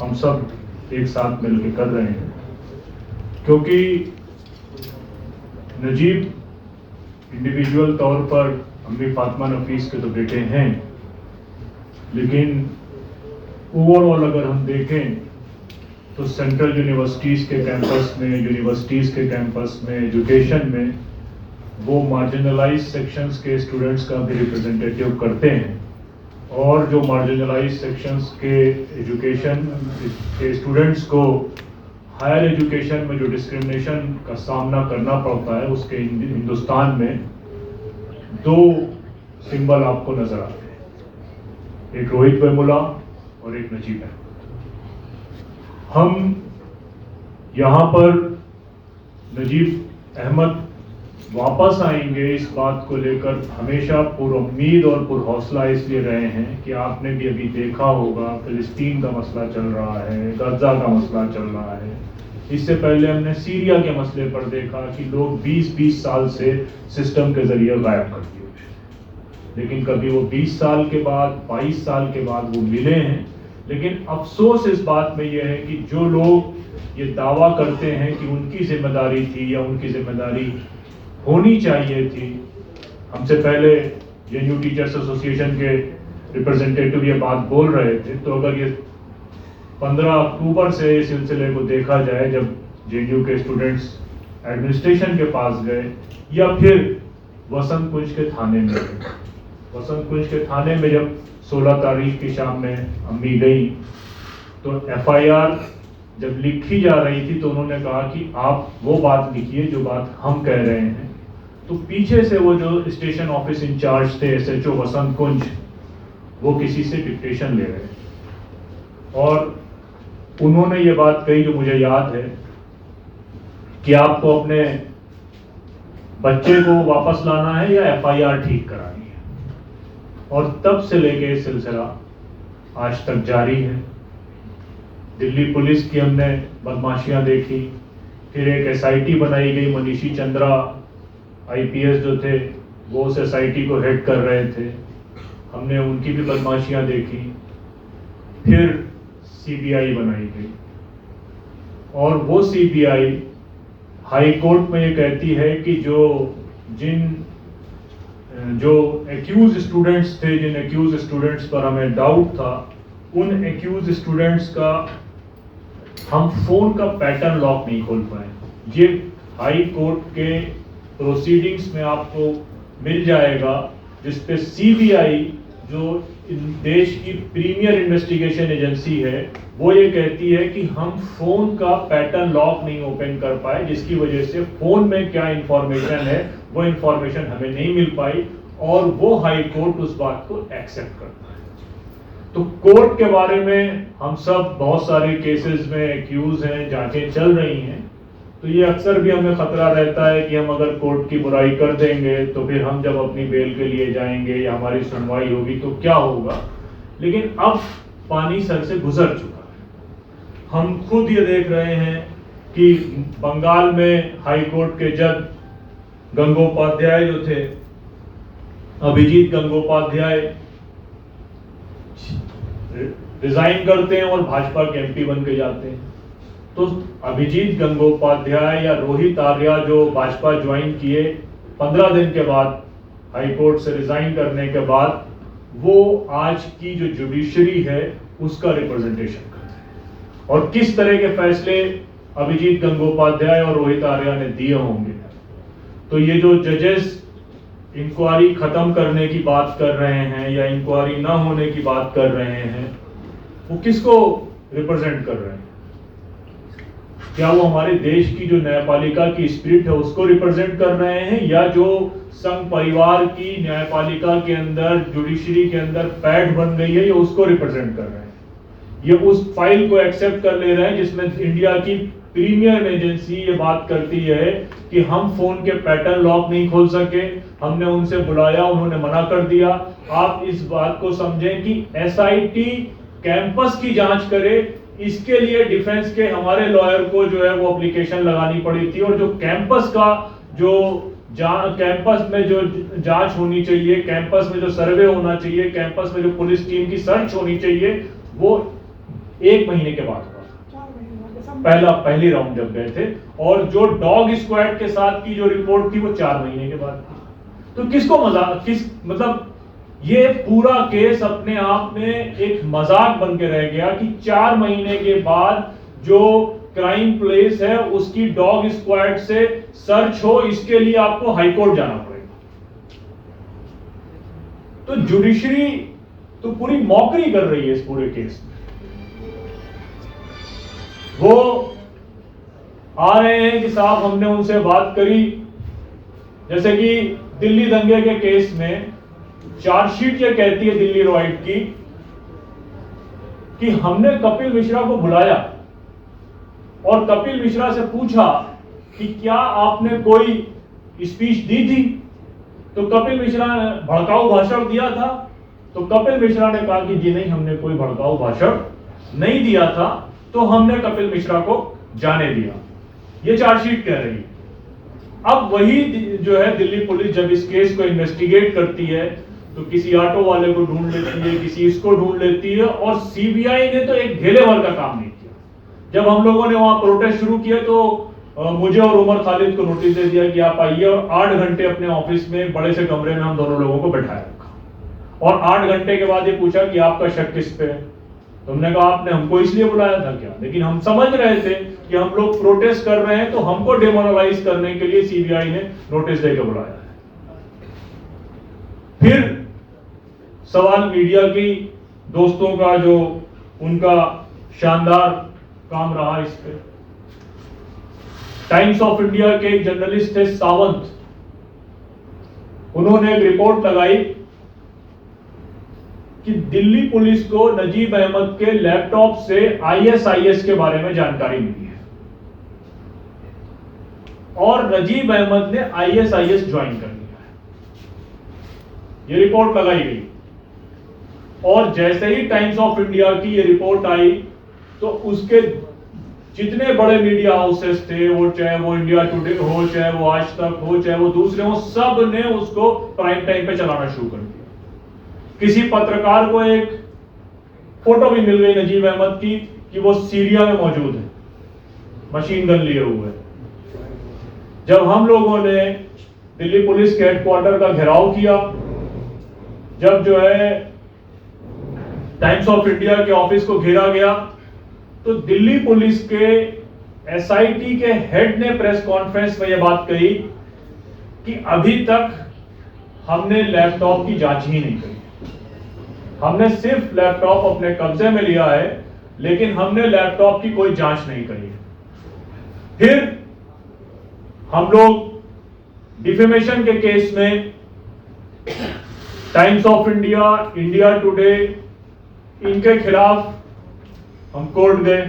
हम सब एक साथ मिलकर कर रहे हैं, क्योंकि नजीब इंडिविजुअल तौर पर अम्मी फातिमा नफीस के तो बेटे हैं, लेकिन ओवरऑल अगर हम देखें तो सेंट्रल यूनिवर्सिटीज़ के कैंपस में एजुकेशन में वो मार्जिनलाइज सेक्शंस के स्टूडेंट्स का भी रिप्रेजेंटेटिव करते हैं, और जो मार्जिनलाइज सेक्शंस के एजुकेशन के स्टूडेंट्स को हायर एजुकेशन में जो डिस्क्रिमिनेशन का सामना करना पड़ता है, उसके हिंदुस्तान में दो सिंबल आपको नजर आते हैं, एक रोहित वेमुला और एक नजीब अहमद। हम यहाँ पर नजीब अहमद वापस आएंगे इस बात को लेकर हमेशा पुरुम्मीद और पुरहौसला इसलिए रहे हैं कि आपने भी अभी देखा होगा फिलिस्तीन का मसला चल रहा है, गजा का मसला चल रहा है। इससे पहले हमने सीरिया के मसले पर देखा कि लोग 20-20 साल से सिस्टम के जरिए गायब कर दिए, लेकिन कभी वो 20 साल के बाद 22 साल के बाद वो मिले हैं। लेकिन अफसोस इस बात में यह है कि जो लोग ये दावा करते हैं कि उनकी जिम्मेदारी थी या उनकी जिम्मेदारी होनी चाहिए थी, हमसे पहले जेएनयू टीचर्स एसोसिएशन के रिप्रेजेंटेटिव ये बात बोल रहे थे, तो अगर ये 15 अक्टूबर से इस सिलसिले को देखा जाए, जब जेएनयू के स्टूडेंट्स एडमिनिस्ट्रेशन के पास गए या फिर वसंत कुंज के थाने में गए, वसंत कुंज के थाने में जब 16 तारीख की शाम में अम्मी गई तो एफआईआर जब लिखी जा रही थी तो उन्होंने कहा कि आप वो बात लिखिए जो बात हम कह रहे हैं। तो पीछे से वो जो स्टेशन ऑफिस इंचार्ज थे एसएचओ वसंत कुंज, वो किसी से डिक्टेशन ले रहे और उन्होंने ये बात कही जो मुझे याद है कि आपको अपने बच्चे को वापस लाना है या एफआईआर ठीक करानी है। और तब से लेके ये सिलसिला आज तक जारी है। दिल्ली पुलिस की हमने बदमाशियां देखी, फिर एक एसआईटी बनाई गई, मनीषी चंद्रा आईपीएस जो थे वो उस एसआईटी को हेड कर रहे थे, हमने उनकी भी बदमाशियां देखी। फिर सीबीआई बनाई गई और वो सीबीआई हाई कोर्ट में ये कहती है कि जो एक्यूज स्टूडेंट्स थे, जिन एक्यूज स्टूडेंट्स पर हमें डाउट था, उन एक्यूज स्टूडेंट्स का हम फोन का पैटर्न लॉक नहीं खोल पाए। ये हाई कोर्ट के प्रोसीडिंग्स में आपको मिल जाएगा, जिसपे सीबीआई जो देश की प्रीमियर इन्वेस्टिगेशन एजेंसी है वो ये कहती है कि हम फोन का पैटर्न लॉक नहीं ओपन कर पाए, जिसकी वजह से फोन में क्या इंफॉर्मेशन है वो इंफॉर्मेशन हमें नहीं मिल पाई, और वो हाई कोर्ट उस बात को एक्सेप्ट करता है। तो कोर्ट के बारे में हम सब बहुत सारे केसेस में एक्यूज हैं, जांचें चल रही हैं, तो ये अक्सर भी हमें खतरा रहता है कि हम अगर कोर्ट की बुराई कर देंगे तो फिर हम जब अपनी बेल के लिए जाएंगे या हमारी सुनवाई होगी तो क्या होगा। लेकिन अब पानी सर से गुजर चुका है। हम खुद ये देख रहे हैं कि बंगाल में हाई कोर्ट के जज गंगोपाध्याय जो थे, अभिजीत गंगोपाध्याय, रिजाइन करते हैं और भाजपा के एमपी बन के जाते हैं। तो अभिजीत गंगोपाध्याय या रोहित आर्या जो भाजपा ज्वाइन किए 15 दिन के बाद हाई कोर्ट से रिजाइन करने के बाद, वो आज की जो जुडिशरी है उसका रिप्रेजेंटेशन करते हैं, और किस तरह के फैसले अभिजीत गंगोपाध्याय और रोहित आर्या ने दिए होंगे। तो ये जो जजेस इंक्वायरी खत्म करने की बात कर रहे हैं या इंक्वायरी ना होने की बात कर रहे हैं, वो किसको रिप्रेजेंट कर रहे हैं? क्या वो हमारे देश की जो न्यायपालिका की स्पिरिट है उसको रिप्रेजेंट कर रहे हैं, या जो संघ परिवार की न्यायपालिका के अंदर, जुडिशरी के अंदर पैठ बन गई है, ये उसको रिप्रेजेंट कर रहे हैं? ये उस फाइल को एक्सेप्ट कर ले रहे हैं जिसमें इंडिया की प्रीमियर एजेंसी ये बात करती है कि हम फोन के पैटर्न लॉक नहीं खोल सके, हमने उनसे बुलाया, उन्होंने मना कर दिया। आप इस बात को समझें कि एसआईटी कैंपस की जांच करे, इसके लिए डिफेंस के हमारे लॉयर को जो है वो एप्लीकेशन लगानी पड़ी थी, और जो कैंपस का जो कैंपस में जो जांच होनी चाहिए, कैंपस में जो सर्वे होना चाहिए, कैंपस में जो पुलिस टीम की सर्च होनी चाहिए, वो 1 महीने के बाद हुआ था, पहली राउंड जब गए थे, और जो डॉग स्क्वाड के साथ की जो रिपोर्ट थी वो 4 महीने के बाद थी। तो किसको मजाक, मतलब ये पूरा केस अपने आप में एक मजाक बन के रह गया कि 4 महीने के बाद जो क्राइम प्लेस है उसकी डॉग स्क्वाड से सर्च हो, इसके लिए आपको हाईकोर्ट जाना पड़ेगा। तो जुडिशरी तो पूरी मौकरी कर रही है इस पूरे केस में। वो आ रहे हैं कि साहब हमने उनसे बात करी, जैसे कि दिल्ली दंगे के केस में चार्जशीट ये कहती है दिल्ली रॉयट की कि हमने कपिल मिश्रा को बुलाया और कपिल मिश्रा से पूछा कि क्या आपने कोई स्पीच दी थी, तो कपिल मिश्रा ने भड़काऊ भाषण दिया था। तो कपिल मिश्रा ने कहा कि जी नहीं, हमने कोई भड़काऊ भाषण नहीं दिया था, तो हमने कपिल मिश्रा को जाने दिया। ये चार्जशीट कह रही है। अब वही जो है दिल्ली पुलिस जब इस केस को इन्वेस्टिगेट करती है तो किसी ऑटो वाले को ढूंढ लेती है, किसी इसको ढूंढ लेती है, और सीबीआई ने तो एक ढेले भर का काम नहीं किया। जब हम लोगों ने वहां प्रोटेस्ट शुरू किया तो मुझे और उमर खालिद को नोटिस दे दिया कि आप आइए, और 8 घंटे अपने ऑफिस में बड़े से कमरे में हम दोनों लोगों को बैठाया रखा, और 8 घंटे के बाद ये पूछा कि आपका शक किस पे है। तो हमने कहा आपने हमको इसलिए बुलाया था क्या, लेकिन हम समझ रहे थे कि हम लोग प्रोटेस्ट कर रहे हैं तो हमको डेमोरलाइज करने के लिए सीबीआई ने नोटिस देकर बुलाया है। फिर सवाल मीडिया की दोस्तों का, जो उनका शानदार काम रहा इस पे। टाइम्स ऑफ इंडिया के एक जर्नलिस्ट थे सावंत, उन्होंने एक रिपोर्ट लगाई कि दिल्ली पुलिस को नजीब अहमद के लैपटॉप से आईएसआईएस के बारे में जानकारी मिली है, और नजीब अहमद ने आईएसआईएस ज्वाइन कर लिया है। ये रिपोर्ट लगाई गई, और जैसे ही टाइम्स ऑफ इंडिया की ये रिपोर्ट आई तो उसके जितने बड़े मीडिया हाउसेस थे, वो चाहे वो इंडिया टुडे हो, चाहे वो आज तक हो, चाहे वो दूसरे हो, सब ने उसको प्राइम टाइम पे चलाना शुरू कर दिया। किसी पत्रकार को एक फोटो भी मिल गई नजीब अहमद की कि वो सीरिया में मौजूद है, मशीन गन लिए हुए। जब हम लोगों ने दिल्ली पुलिस के हेडक्वार्टर का घेराव किया, जब जो है टाइम्स ऑफ इंडिया के ऑफिस को घेरा गया, तो दिल्ली पुलिस के एसआईटी के हेड ने प्रेस कॉन्फ्रेंस में यह बात कही कि अभी तक हमने लैपटॉप की जांच ही नहीं करी, हमने सिर्फ लैपटॉप अपने कब्जे में लिया है, लेकिन हमने लैपटॉप की कोई जांच नहीं करी। फिर हम लोग डिफेमेशन के केस में times of India, India today, इनके खिलाफ हम कोर्ट गए।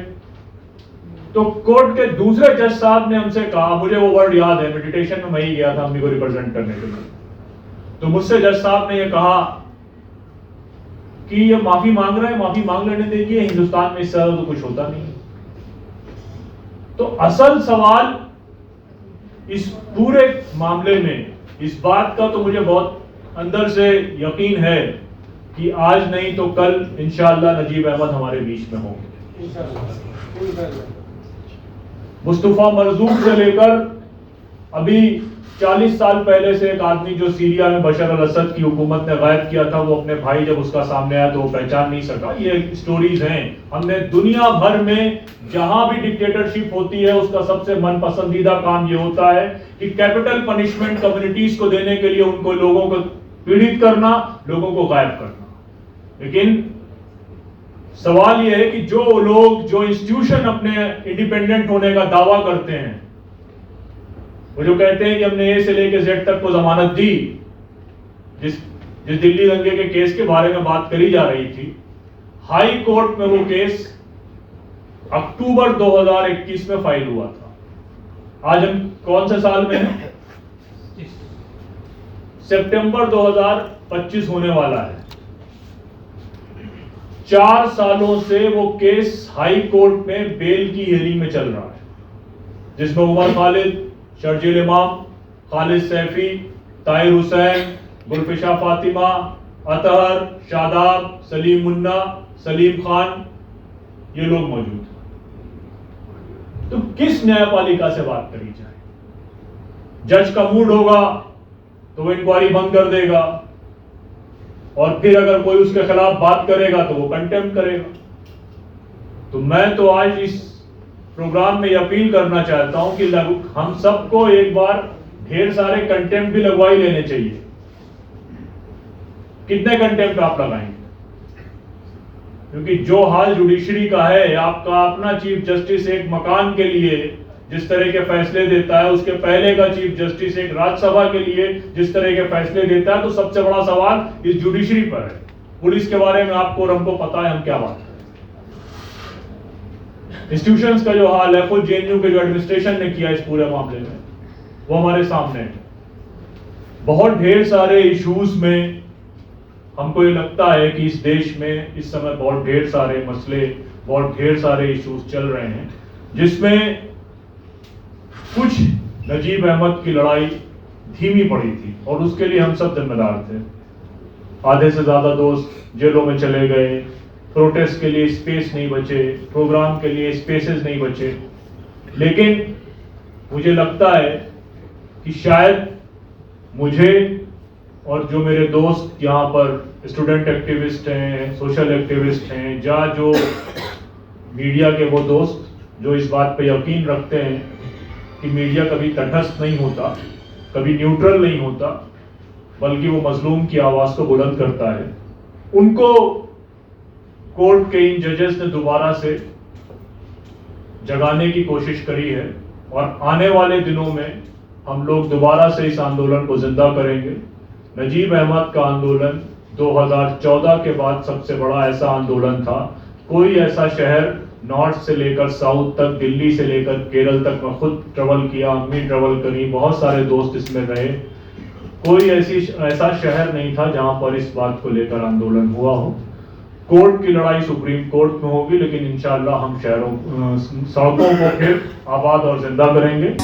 तो कोर्ट के दूसरे जज साहब ने हमसे कहा, मुझे वो वर्ड याद है, मेडिटेशन में मैं ही गया था अम्मी को रिप्रेजेंट करने के लिए, तो मुझसे जज साहब ने ये कहा कि ये माफी मांग रहे हैं, माफी मांग लेने दीजिए, हिंदुस्तान में इससे ज्यादा तो कुछ होता नहीं। तो असल सवाल इस पूरे मामले में इस बात का तो मुझे बहुत अंदर से यकीन है कि आज नहीं तो कल इंशाअल्लाह नजीब अहमद हमारे बीच में होंगे। मुस्तफा मरजूक से लेकर अभी 40 साल पहले से एक आदमी जो सीरिया में बशर अल असद की हुकूमत ने गायब किया था, वो अपने भाई जब उसका सामने आया तो वो पहचान नहीं सका। ये स्टोरीज हैं। हमने दुनिया भर में जहां भी डिक्टेटरशिप होती है उसका सबसे मन पसंदीदा काम ये होता है कि कैपिटल पनिशमेंट कम्युनिटीज को देने के लिए उनको लोगों को पीड़ित करना, लोगों को गायब करना। लेकिन सवाल यह है कि जो लोग, जो इंस्टीट्यूशन अपने इंडिपेंडेंट होने का दावा करते हैं, वो जो कहते हैं कि हमने ए से लेकर जेड तक को जमानत दी, जिस दिल्ली दंगे के केस के बारे में बात करी जा रही थी, हाई कोर्ट में वो केस अक्टूबर 2021 में फाइल हुआ था। आज हम कौन से साल में हैं? सितंबर 2025 होने वाला है। 4 सालों से वो केस हाई कोर्ट में बेल की हियरिंग में चल रहा है, जिसमें उमर खालिद, शर्जील इमाम, खालिद सैफी, ताहिर हुसैन, गुलफिशा फातिमा, अतहर, शादाब, सलीम मुन्ना, सलीम खान, ये लोग मौजूद हैं। तो किस न्यायपालिका से बात करी जाए? जज का मूड होगा तो वो इंक्वायरी बंद कर देगा, और फिर अगर कोई उसके खिलाफ बात करेगा तो वो कंटेम्प्ट करेगा। तो मैं तो आज इस प्रोग्राम में अपील करना चाहता हूं कि हम सबको एक बार ढेर सारे कंटेम्प्ट भी लगवा ही लेने चाहिए। कितने कंटेम्प्ट आप लगाएंगे? क्योंकि जो हाल जुडिशरी का है, आपका अपना चीफ जस्टिस एक मकान के लिए जिस तरह के फैसले देता है, उसके पहले का चीफ जस्टिस एक राज्यसभा के लिए जिस तरह के फैसले देता है, तो सबसे बड़ा सवाल इस जुडिशरी पर है। पुलिस के बारे में आपको और हमको पता है हम क्या बात करें। इंस्टीट्यूशंस का जो हाल है, खुद जेएनयू के जो एडमिनिस्ट्रेशन ने किया इस पूरे मामले में, वो हमारे सामने है। बहुत ढेर सारे इश्यूज में हमको ये लगता है कि इस देश में इस समय बहुत ढेर सारे मसले, बहुत ढेर सारे इश्यूज चल रहे हैं, जिसमें कुछ नजीब अहमद की लड़ाई धीमी पड़ी थी और उसके लिए हम सब जिम्मेदार थे। आधे से ज्यादा दोस्त जेलों में चले गए, प्रोटेस्ट के लिए स्पेस नहीं बचे, प्रोग्राम के लिए स्पेसेस नहीं बचे। लेकिन मुझे लगता है कि शायद मुझे और जो मेरे दोस्त यहाँ पर स्टूडेंट एक्टिविस्ट हैं, सोशल एक्टिविस्ट हैं, या जो मीडिया के वो दोस्त जो इस बात पे यकीन रखते हैं कि मीडिया कभी तटस्थ नहीं होता, कभी न्यूट्रल नहीं होता, बल्कि वो मजलूम की आवाज़ को बुलंद करता है, उनको कोर्ट के इन जजेस ने दोबारा से जगाने की कोशिश करी है। और आने वाले दिनों में हम लोग दोबारा से इस आंदोलन को जिंदा करेंगे। नजीब अहमद का आंदोलन 2014 के बाद सबसे बड़ा ऐसा आंदोलन था। कोई ऐसा शहर नॉर्थ से लेकर साउथ तक, दिल्ली से लेकर केरल तक मैं खुद ट्रेवल किया, अम्मी ट्रेवल करी, बहुत सारे दोस्त इसमें रहे। कोई ऐसा शहर नहीं था जहां पर इस बात को लेकर आंदोलन हुआ हो। कोर्ट की लड़ाई सुप्रीम कोर्ट में होगी, लेकिन इंशाअल्लाह हम सड़कों को फिर आबाद और जिंदा करेंगे।